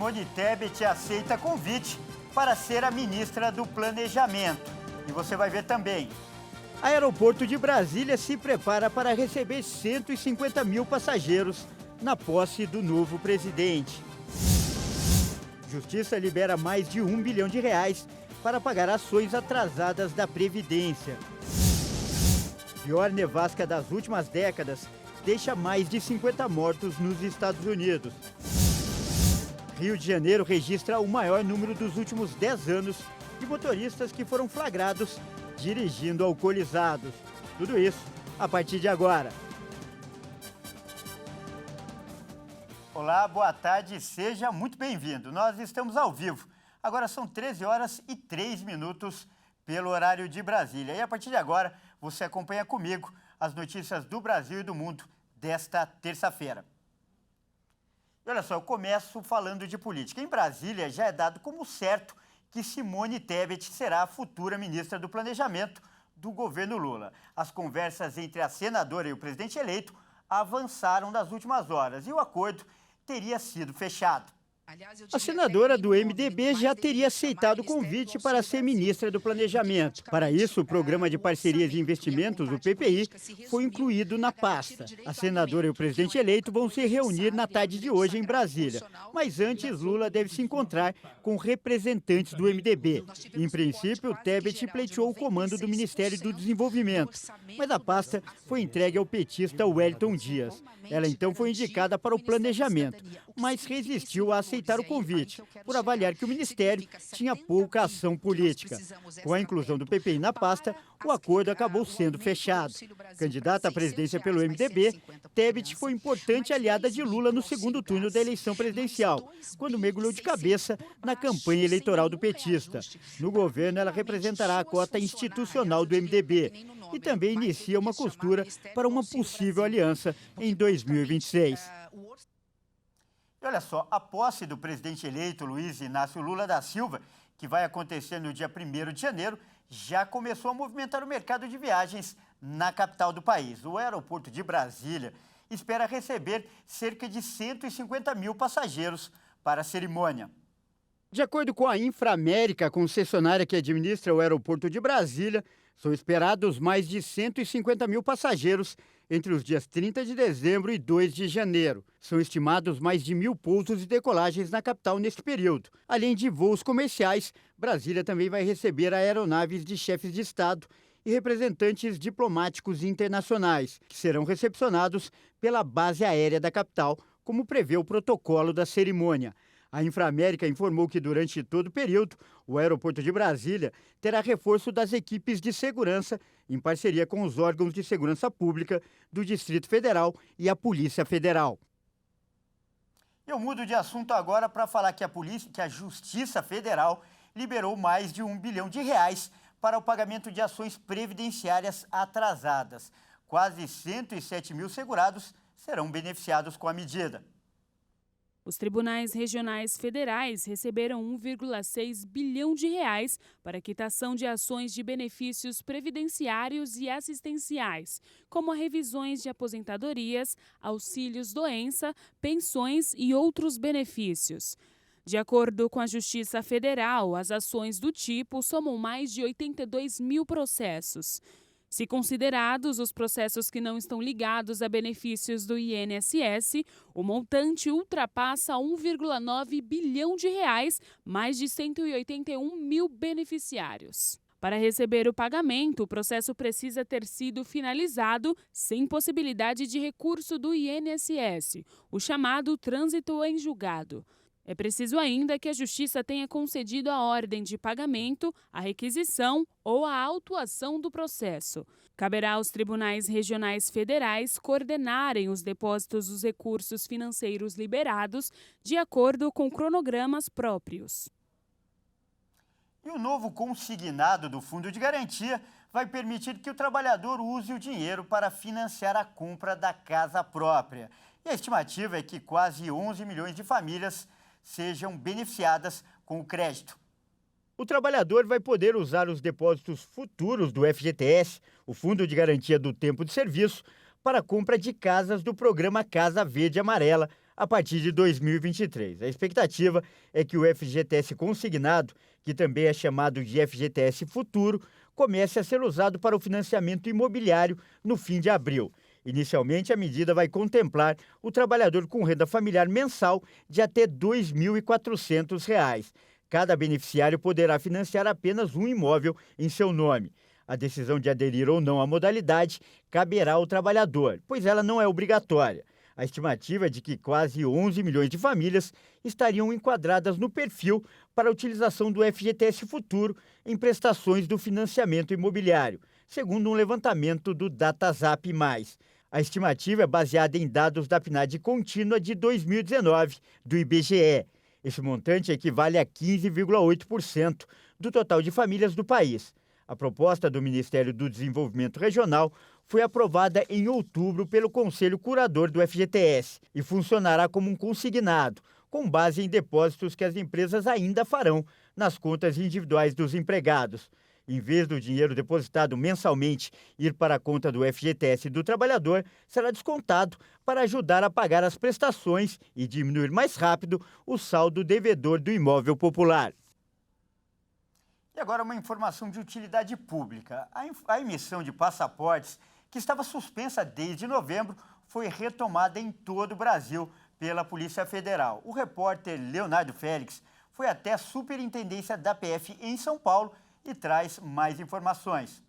Simone Tebet aceita convite para ser a ministra do Planejamento. E você vai ver também. Aeroporto de Brasília se prepara para receber 150 mil passageiros na posse do novo presidente. Justiça libera mais de R$1 bilhão para pagar ações atrasadas da Previdência. Pior nevasca das últimas décadas deixa mais de 50 mortos nos Estados Unidos. Rio de Janeiro registra o maior número dos últimos 10 anos de motoristas que foram flagrados dirigindo alcoolizados. Tudo isso a partir de agora. Olá, boa tarde, seja muito bem-vindo. Nós estamos ao vivo. Agora são 13h03 pelo horário de Brasília. E a partir de agora, você acompanha comigo as notícias do Brasil e do mundo desta terça-feira. E olha só, eu começo falando de política. Em Brasília, já é dado como certo que Simone Tebet será a futura ministra do Planejamento do governo Lula. As conversas entre a senadora e o presidente eleito avançaram nas últimas horas e o acordo teria sido fechado. A senadora do MDB já teria aceitado o convite para ser ministra do Planejamento. Para isso, o Programa de Parcerias e Investimentos, o PPI, foi incluído na pasta. A senadora e o presidente eleito vão se reunir na tarde de hoje em Brasília. Mas antes, Lula deve se encontrar com representantes do MDB. Em princípio, Tebet pleiteou o comando do Ministério do Desenvolvimento, mas a pasta foi entregue ao petista Wellington Dias. Ela então foi indicada para o Planejamento, mas resistiu a aceitar o convite, por avaliar que o Ministério tinha pouca ação política. Com a inclusão do PPI na pasta, o acordo acabou sendo fechado. Candidata à presidência pelo MDB, Tebet foi importante aliada de Lula no segundo turno da eleição presidencial, quando mergulhou de cabeça na campanha eleitoral do petista. No governo, ela representará a cota institucional do MDB e também inicia uma costura para uma possível aliança em 2026. E olha só, a posse do presidente eleito Luiz Inácio Lula da Silva, que vai acontecer no dia 1º de janeiro, já começou a movimentar o mercado de viagens na capital do país. O aeroporto de Brasília espera receber cerca de 150 mil passageiros para a cerimônia. De acordo com a Inframérica, concessionária que administra o aeroporto de Brasília, são esperados mais de 150 mil passageiros entre os dias 30 de dezembro e 2 de janeiro. São estimados mais de 1.000 pousos e decolagens na capital neste período. Além de voos comerciais, Brasília também vai receber aeronaves de chefes de Estado e representantes diplomáticos internacionais, que serão recepcionados pela base aérea da capital, como prevê o protocolo da cerimônia. A Inframérica informou que durante todo o período, o aeroporto de Brasília terá reforço das equipes de segurança em parceria com os órgãos de segurança pública do Distrito Federal e a Polícia Federal. Eu mudo de assunto agora para falar que a Justiça Federal liberou mais de R$1 bilhão para o pagamento de ações previdenciárias atrasadas. Quase 107 mil segurados serão beneficiados com a medida. Os tribunais regionais federais receberam R$1,6 bilhão para quitação de ações de benefícios previdenciários e assistenciais, como revisões de aposentadorias, auxílios-doença, pensões e outros benefícios. De acordo com a Justiça Federal, as ações do tipo somam mais de 82 mil processos. Se considerados os processos que não estão ligados a benefícios do INSS, o montante ultrapassa R$1,9 bilhão, mais de 181 mil beneficiários. Para receber o pagamento, o processo precisa ter sido finalizado sem possibilidade de recurso do INSS, o chamado trânsito em julgado. É preciso ainda que a Justiça tenha concedido a ordem de pagamento, a requisição ou a autuação do processo. Caberá aos tribunais regionais federais coordenarem os depósitos dos recursos financeiros liberados de acordo com cronogramas próprios. E o novo consignado do Fundo de Garantia vai permitir que o trabalhador use o dinheiro para financiar a compra da casa própria. E a estimativa é que quase 11 milhões de famílias sejam beneficiadas com o crédito. O trabalhador vai poder usar os depósitos futuros do FGTS, o Fundo de Garantia do Tempo de Serviço, para a compra de casas do programa Casa Verde Amarela, a partir de 2023. A expectativa é que o FGTS consignado, que também é chamado de FGTS Futuro, comece a ser usado para o financiamento imobiliário no fim de abril. Inicialmente, a medida vai contemplar o trabalhador com renda familiar mensal de até R$ 2.400. Cada beneficiário poderá financiar apenas um imóvel em seu nome. A decisão de aderir ou não à modalidade caberá ao trabalhador, pois ela não é obrigatória. A estimativa é de que quase 11 milhões de famílias estariam enquadradas no perfil para a utilização do FGTS Futuro em prestações do financiamento imobiliário, segundo um levantamento do DataZap+. A estimativa é baseada em dados da PNAD contínua de 2019, do IBGE. Esse montante equivale a 15,8% do total de famílias do país. A proposta do Ministério do Desenvolvimento Regional foi aprovada em outubro pelo Conselho Curador do FGTS e funcionará como um consignado, com base em depósitos que as empresas ainda farão nas contas individuais dos empregados. Em vez do dinheiro depositado mensalmente ir para a conta do FGTS do trabalhador, será descontado para ajudar a pagar as prestações e diminuir mais rápido o saldo devedor do imóvel popular. E agora uma informação de utilidade pública. A emissão de passaportes, que estava suspensa desde novembro, foi retomada em todo o Brasil pela Polícia Federal. O repórter Leonardo Félix foi até a Superintendência da PF em São Paulo e traz mais informações.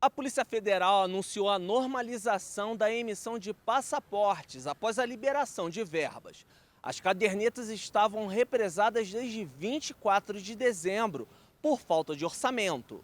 A Polícia Federal anunciou a normalização da emissão de passaportes após a liberação de verbas. As cadernetas estavam represadas desde 24 de dezembro, por falta de orçamento.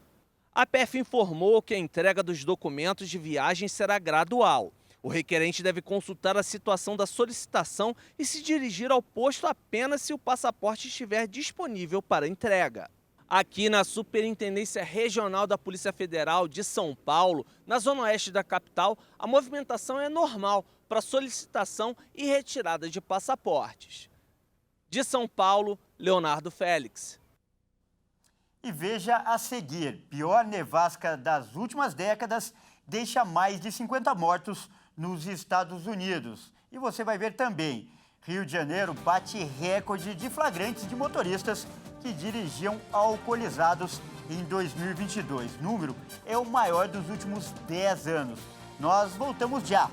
A PF informou que a entrega dos documentos de viagem será gradual. O requerente deve consultar a situação da solicitação e se dirigir ao posto apenas se o passaporte estiver disponível para entrega. Aqui na Superintendência Regional da Polícia Federal de São Paulo, na zona oeste da capital, a movimentação é normal para solicitação e retirada de passaportes. De São Paulo, Leonardo Félix. E veja a seguir, pior nevasca das últimas décadas deixa mais de 50 mortos nos Estados Unidos. E você vai ver também, Rio de Janeiro bate recorde de flagrantes de motoristas que dirigiam alcoolizados em 2022. O número é o maior dos últimos 10 anos. Nós voltamos já.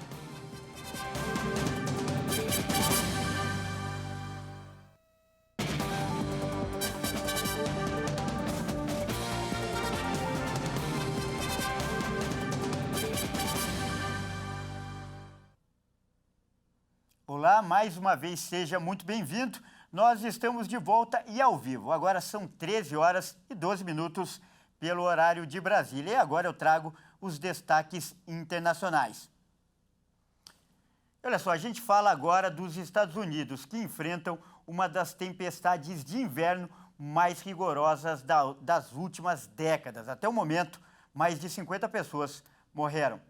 Olá, mais uma vez, seja muito bem-vindo. Nós estamos de volta e ao vivo. Agora são 13 horas e 12 minutos pelo horário de Brasília. E agora eu trago os destaques internacionais. Olha só, a gente fala agora dos Estados Unidos, que enfrentam uma das tempestades de inverno mais rigorosas das últimas décadas. Até o momento, mais de 50 pessoas morreram.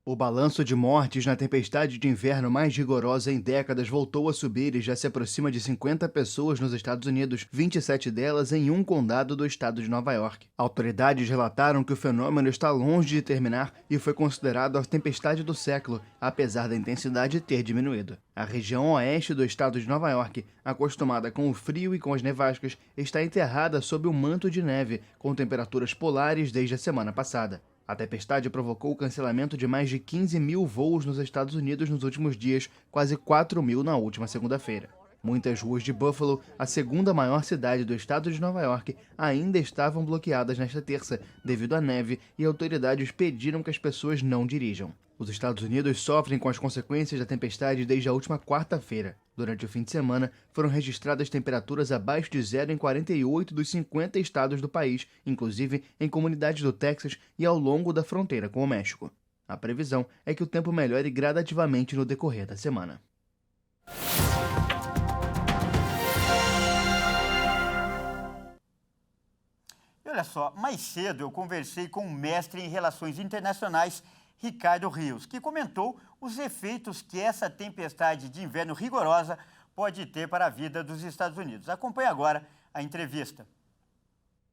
O balanço de mortes na tempestade de inverno mais rigorosa em décadas voltou a subir e já se aproxima de 50 pessoas nos Estados Unidos, 27 delas em um condado do estado de Nova York. Autoridades relataram que o fenômeno está longe de terminar e foi considerado a tempestade do século, apesar da intensidade ter diminuído. A região oeste do estado de Nova York, acostumada com o frio e com as nevascas, está enterrada sob um manto de neve, com temperaturas polares desde a semana passada. A tempestade provocou o cancelamento de mais de 15 mil voos nos Estados Unidos nos últimos dias, quase 4 mil na última segunda-feira. Muitas ruas de Buffalo, a segunda maior cidade do estado de Nova York, ainda estavam bloqueadas nesta terça, devido à neve, e autoridades pediram que as pessoas não dirijam. Os Estados Unidos sofrem com as consequências da tempestade desde a última quarta-feira. Durante o fim de semana, foram registradas temperaturas abaixo de zero em 48 dos 50 estados do país, inclusive em comunidades do Texas e ao longo da fronteira com o México. A previsão é que o tempo melhore gradativamente no decorrer da semana. E olha só, mais cedo eu conversei com o mestre em Relações Internacionais, Ricardo Rios, que comentou os efeitos que essa tempestade de inverno rigorosa pode ter para a vida dos Estados Unidos. Acompanhe agora a entrevista.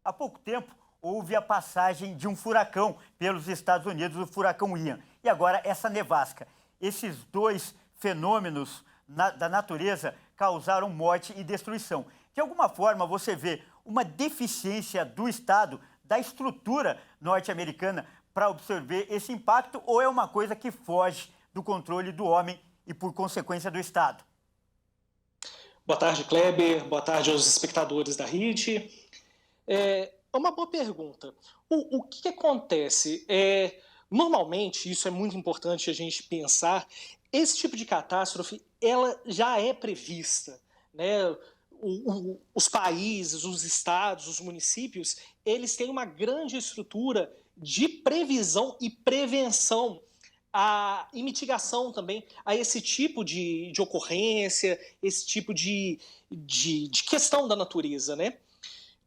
Há pouco tempo, houve a passagem de um furacão pelos Estados Unidos, o furacão Ian. E agora essa nevasca. Esses dois fenômenos da natureza causaram morte e destruição. De alguma forma, você vê uma deficiência do Estado, da estrutura norte-americana para absorver esse impacto, ou é uma coisa que foge do controle do homem e, por consequência, do Estado? Boa tarde, Kleber. Boa tarde aos espectadores da RIT. É uma boa pergunta. O que acontece? Normalmente, isso é muito importante a gente pensar, esse tipo de catástrofe ela já é prevista, né? Os países, os estados, os municípios, eles têm uma grande estrutura de previsão e prevenção e mitigação também a esse tipo de ocorrência, esse tipo de questão da natureza, né?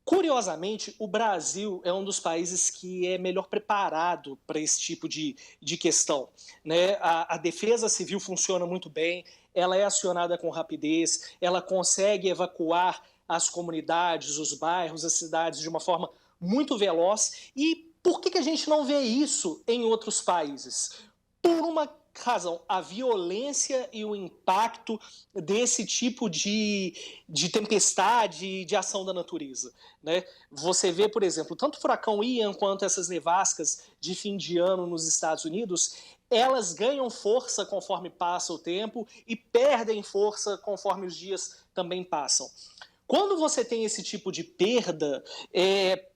Curiosamente, o Brasil é um dos países que é melhor preparado para esse tipo de questão, né? A defesa civil funciona muito bem, ela é acionada com rapidez, ela consegue evacuar as comunidades, os bairros, as cidades de uma forma muito veloz. E por que a gente não vê isso em outros países? Por uma razão, a violência e o impacto desse tipo de tempestade, de ação da natureza, né? Você vê, por exemplo, tanto o furacão Ian quanto essas nevascas de fim de ano nos Estados Unidos, elas ganham força conforme passa o tempo e perdem força conforme os dias também passam. Quando você tem esse tipo de perda,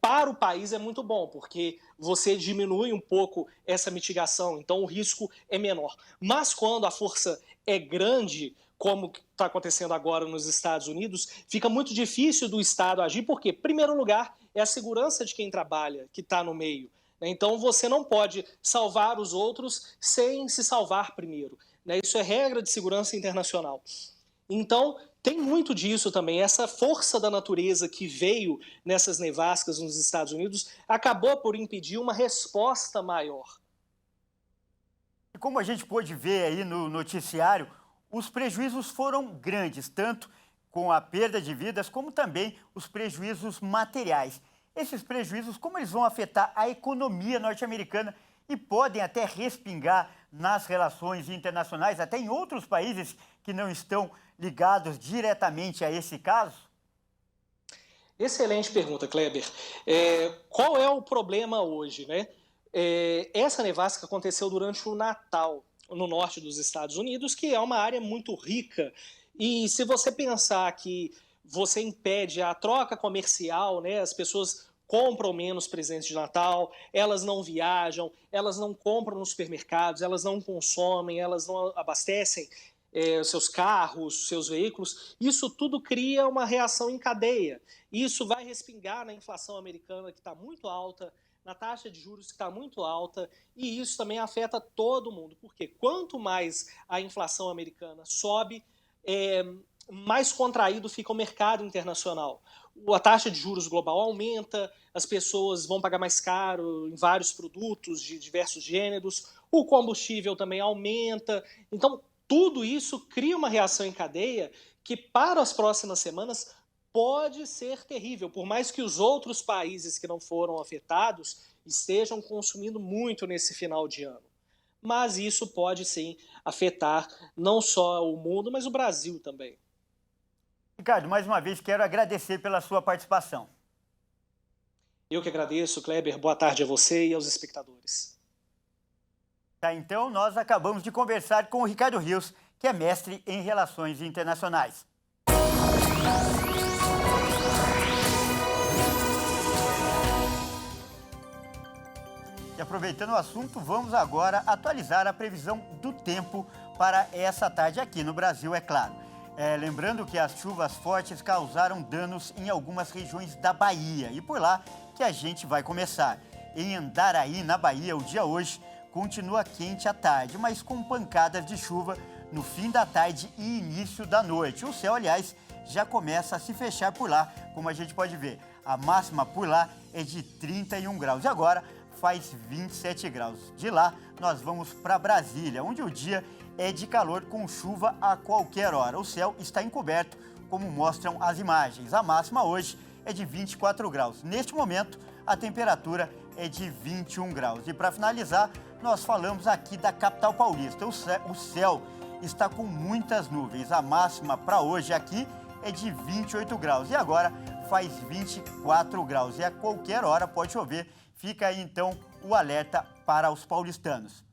para o país é muito bom, porque você diminui um pouco essa mitigação, então o risco é menor. Mas quando a força é grande, como está acontecendo agora nos Estados Unidos, fica muito difícil do Estado agir, porque, em primeiro lugar, é a segurança de quem trabalha, que está no meio. Então você não pode salvar os outros sem se salvar primeiro. Isso é regra de segurança internacional. Então, tem muito disso também. Essa força da natureza que veio nessas nevascas nos Estados Unidos acabou por impedir uma resposta maior. E como a gente pôde ver aí no noticiário, os prejuízos foram grandes, tanto com a perda de vidas, como também os prejuízos materiais. Esses prejuízos, como eles vão afetar a economia norte-americana e podem até respingar nas relações internacionais, até em outros países que não estão ligados diretamente a esse caso? Excelente pergunta, Kleber. Qual é o problema hoje, né? Essa nevasca aconteceu durante o Natal, no norte dos Estados Unidos, que é uma área muito rica. E se você pensar que você impede a troca comercial, né? As pessoas compram menos presentes de Natal, elas não viajam, elas não compram nos supermercados, elas não consomem, elas não abastecem seus carros, seus veículos, isso tudo cria uma reação em cadeia. Isso vai respingar na inflação americana, que está muito alta, na taxa de juros que está muito alta, e isso também afeta todo mundo, porque quanto mais a inflação americana sobe, mais contraído fica o mercado internacional. A taxa de juros global aumenta, as pessoas vão pagar mais caro em vários produtos de diversos gêneros, o combustível também aumenta. Então, tudo isso cria uma reação em cadeia que, para as próximas semanas, pode ser terrível, por mais que os outros países que não foram afetados estejam consumindo muito nesse final de ano. Mas isso pode, sim, afetar não só o mundo, mas o Brasil também. Ricardo, mais uma vez quero agradecer pela sua participação. Eu que agradeço, Kleber. Boa tarde a você e aos espectadores. Tá, então, nós acabamos de conversar com o Ricardo Rios, que é mestre em Relações Internacionais. E aproveitando o assunto, vamos agora atualizar a previsão do tempo para essa tarde aqui no Brasil, é claro. Lembrando que as chuvas fortes causaram danos em algumas regiões da Bahia. E por lá que a gente vai começar. Em Andaraí, na Bahia, o dia hoje continua quente à tarde, mas com pancadas de chuva no fim da tarde e início da noite. O céu, aliás, já começa a se fechar por lá, como a gente pode ver. A máxima por lá é de 31 graus e agora faz 27 graus. De lá, nós vamos para Brasília, onde o dia é de calor com chuva a qualquer hora. O céu está encoberto, como mostram as imagens. A máxima hoje é de 24 graus. Neste momento, a temperatura é de 21 graus. E para finalizar, nós falamos aqui da capital paulista. O céu está com muitas nuvens. A máxima para hoje aqui é de 28 graus e agora faz 24 graus. E a qualquer hora pode chover. Fica aí então o alerta para os paulistanos.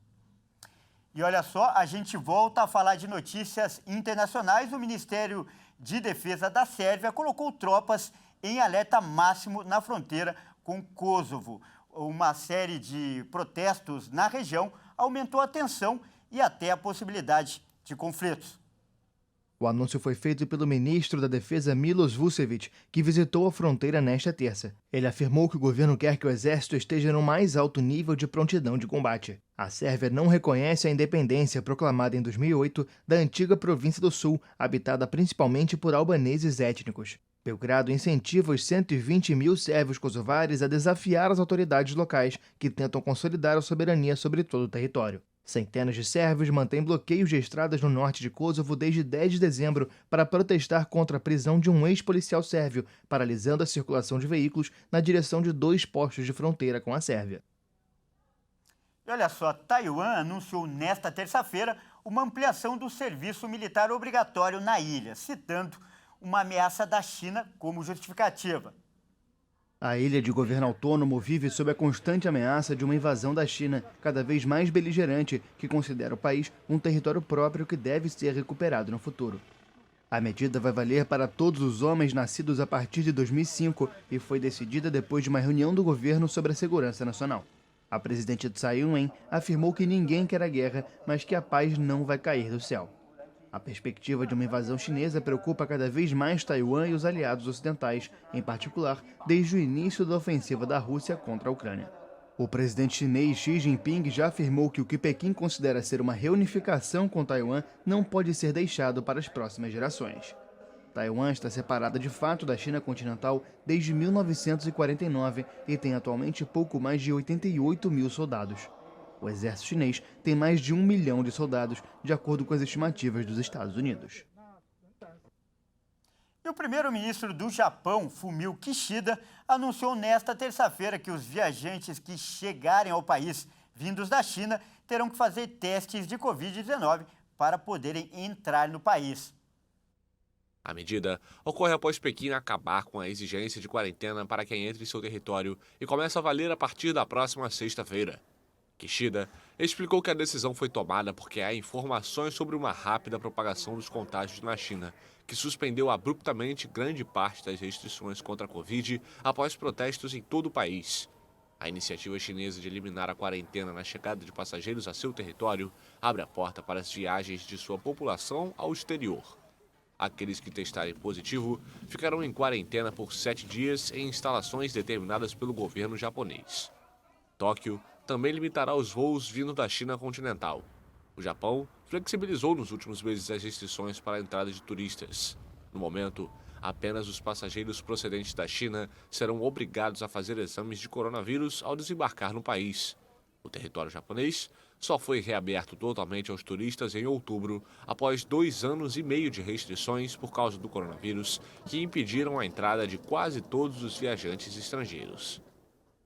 E olha só, a gente volta a falar de notícias internacionais. O Ministério de Defesa da Sérvia colocou tropas em alerta máximo na fronteira com Kosovo. Uma série de protestos na região aumentou a tensão e até a possibilidade de conflitos. O anúncio foi feito pelo ministro da Defesa Milos Vučević, que visitou a fronteira nesta terça. Ele afirmou que o governo quer que o exército esteja no mais alto nível de prontidão de combate. A Sérvia não reconhece a independência proclamada em 2008 da antiga província do Sul, habitada principalmente por albaneses étnicos. Belgrado incentiva os 120 mil sérvios kosovares a desafiar as autoridades locais que tentam consolidar a soberania sobre todo o território. Centenas de sérvios mantêm bloqueios de estradas no norte de Kosovo desde 10 de dezembro para protestar contra a prisão de um ex-policial sérvio, paralisando a circulação de veículos na direção de 2 postos de fronteira com a Sérvia. E olha só, Taiwan anunciou nesta terça-feira uma ampliação do serviço militar obrigatório na ilha, citando uma ameaça da China como justificativa. A ilha de governo autônomo vive sob a constante ameaça de uma invasão da China, cada vez mais beligerante, que considera o país um território próprio que deve ser recuperado no futuro. A medida vai valer para todos os homens nascidos a partir de 2005 e foi decidida depois de uma reunião do governo sobre a segurança nacional. A presidente Tsai Ing-wen afirmou que ninguém quer a guerra, mas que a paz não vai cair do céu. A perspectiva de uma invasão chinesa preocupa cada vez mais Taiwan e os aliados ocidentais, em particular desde o início da ofensiva da Rússia contra a Ucrânia. O presidente chinês Xi Jinping já afirmou que o que Pequim considera ser uma reunificação com Taiwan não pode ser deixado para as próximas gerações. Taiwan está separada de fato da China continental desde 1949 e tem atualmente pouco mais de 88 mil soldados. O exército chinês tem mais de 1 milhão de soldados, de acordo com as estimativas dos Estados Unidos. E o primeiro-ministro do Japão, Fumio Kishida, anunciou nesta terça-feira que os viajantes que chegarem ao país vindos da China terão que fazer testes de Covid-19 para poderem entrar no país. A medida ocorre após Pequim acabar com a exigência de quarentena para quem entre em seu território e começa a valer a partir da próxima sexta-feira. Kishida explicou que a decisão foi tomada porque há informações sobre uma rápida propagação dos contágios na China, que suspendeu abruptamente grande parte das restrições contra a Covid após protestos em todo o país. A iniciativa chinesa de eliminar a quarentena na chegada de passageiros a seu território abre a porta para as viagens de sua população ao exterior. Aqueles que testarem positivo ficarão em quarentena por 7 dias em instalações determinadas pelo governo japonês. Tóquio também limitará os voos vindo da China continental. O Japão flexibilizou nos últimos meses as restrições para a entrada de turistas. No momento, apenas os passageiros procedentes da China serão obrigados a fazer exames de coronavírus ao desembarcar no país. O território japonês só foi reaberto totalmente aos turistas em outubro, após 2 anos e meio de restrições por causa do coronavírus, que impediram a entrada de quase todos os viajantes estrangeiros.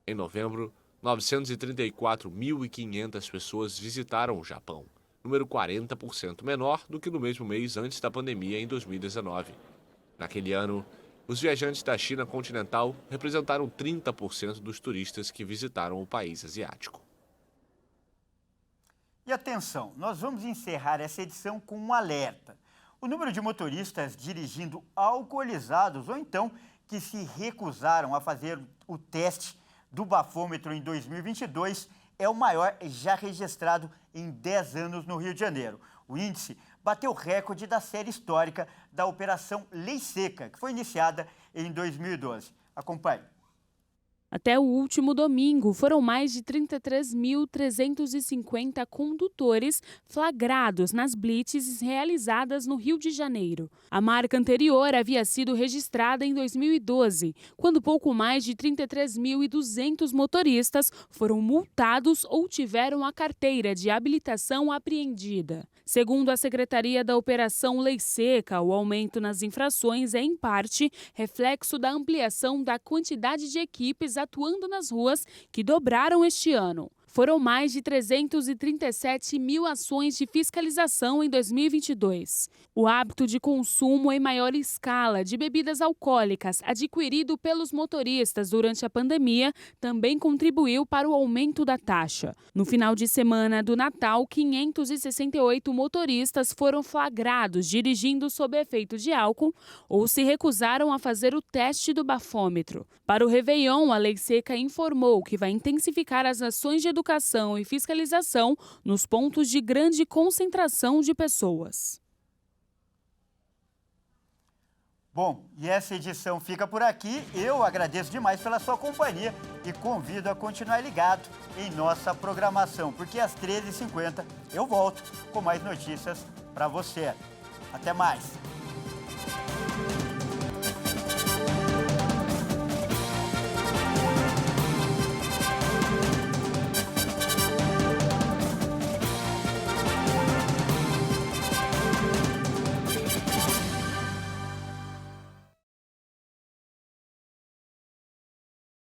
Em novembro, 934.500 pessoas visitaram o Japão, número 40% menor do que no mesmo mês antes da pandemia em 2019. Naquele ano, os viajantes da China continental representaram 30% dos turistas que visitaram o país asiático. E atenção, nós vamos encerrar essa edição com um alerta. O número de motoristas dirigindo alcoolizados ou então que se recusaram a fazer o teste do bafômetro em 2022 é o maior já registrado em 10 anos no Rio de Janeiro. O índice bateu o recorde da série histórica da Operação Lei Seca, que foi iniciada em 2012. Acompanhe. Até o último domingo, foram mais de 33.350 condutores flagrados nas blitzes realizadas no Rio de Janeiro. A marca anterior havia sido registrada em 2012, quando pouco mais de 33.200 motoristas foram multados ou tiveram a carteira de habilitação apreendida. Segundo a Secretaria da Operação Lei Seca, o aumento nas infrações é, em parte, reflexo da ampliação da quantidade de equipes atuando nas ruas, que dobraram este ano. Foram mais de 337 mil ações de fiscalização em 2022. O hábito de consumo em maior escala de bebidas alcoólicas adquirido pelos motoristas durante a pandemia também contribuiu para o aumento da taxa. No final de semana do Natal, 568 motoristas foram flagrados dirigindo sob efeito de álcool ou se recusaram a fazer o teste do bafômetro. Para o Réveillon, a Lei Seca informou que vai intensificar as ações de educação e fiscalização nos pontos de grande concentração de pessoas. Bom, e essa edição fica por aqui. Eu agradeço demais pela sua companhia e convido a continuar ligado em nossa programação, porque às 13h50 eu volto com mais notícias para você. Até mais!